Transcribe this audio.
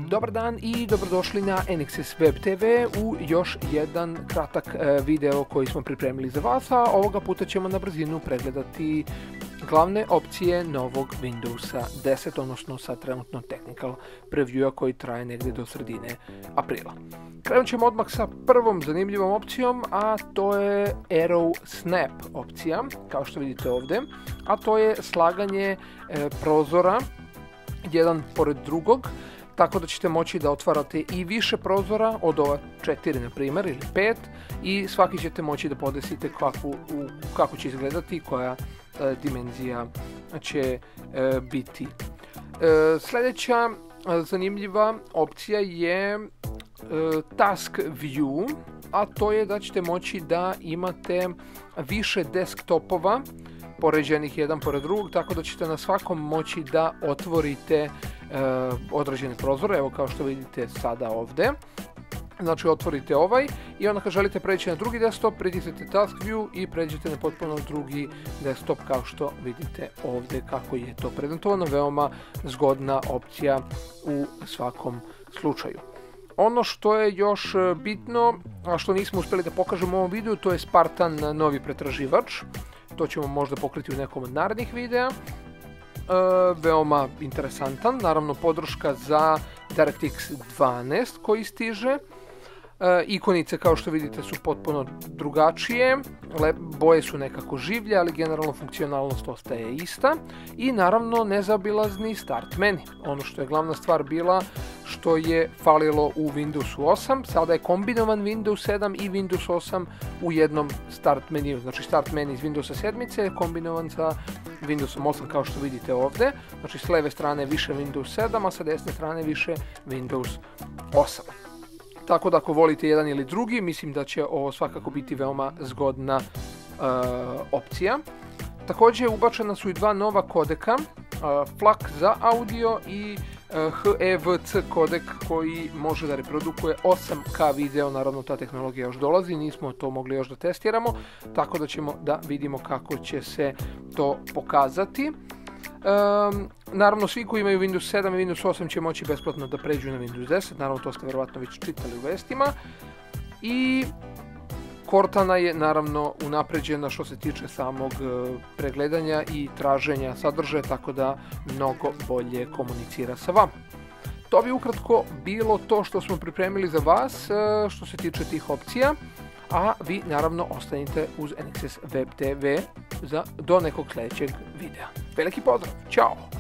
Dobar dan i dobrodošli na NXS Web TV u još jedan kratak video koji smo pripremili za vas, a ovoga puta ćemo na brzinu pregledati glavne opcije novog Windowsa 10, odnosno sa trenutno technical previewa koji traje negdje do sredine aprila. Krenut ćemo odmah sa prvom zanimljivom opcijom, a to je Arrow Snap opcija, kao što vidite ovdje, a to je slaganje prozora jedan pored drugog, tako da ćete moći da otvarate i više prozora od ova 4 na primjer ili 5 i svaki ćete moći da podesite kako će izgledati, koja dimenzija će biti. Sljedeća zanimljiva opcija je Task View, a to je da ćete moći da imate više desktopova poređenih jedan pored drugog, tako da ćete na svakom moći da otvorite određene prozore, evo kao što vidite sada ovdje. Znači otvorite ovaj i onda kad želite preći na drugi desktop, pritisnete Task View i pređete na potpuno drugi desktop, kao što vidite ovdje kako je to prezentovano. Veoma zgodna opcija u svakom slučaju. Ono što je još bitno, a što nismo uspjeli da pokažemo u ovom videu, to je Spartan novi pretraživač. To ćemo možda pokriti u nekom od narednih videa. Veoma interesantan, naravno podrška za DirectX 12 koji stiže. Ikonice kao što vidite su potpuno drugačije, boje su nekako življe, ali generalno funkcionalnost ostaje ista. I naravno nezaobilazni start menu, ono što je glavna stvar bila što je falilo u Windowsu 8, sada je kombinovan Windows 7 i Windows 8 u jednom start meniju. Znači start menu iz Windowsa 7 je kombinovan sa Windowsom 8 kao što vidite ovdje. Znači s leve strane više Windows 7, a sa desne strane više Windows 8. Tako da ako volite jedan ili drugi, mislim da će ovo svakako biti veoma zgodna opcija. Također ubačena su i dva nova kodeka, FLAC za audio i HEVC kodek koji može da reprodukuje 8K video. Naravno ta tehnologija još dolazi, nismo to mogli još da testiramo, tako da ćemo da vidimo kako će se to pokazati. Naravno svi koji imaju Windows 7 i Windows 8 će moći besplatno da pređu na Windows 10, naravno to ste vjerovatno već čitali u vestima. I Cortana je naravno unapređena što se tiče samog pregledanja i traženja sadržaja, tako da mnogo bolje komunicira sa vama. To bi ukratko bilo to što smo pripremili za vas što se tiče tih opcija, a vi naravno ostanite uz NXS Web TV do nekog sljedećeg videa. Veliki pozdrav, ćao!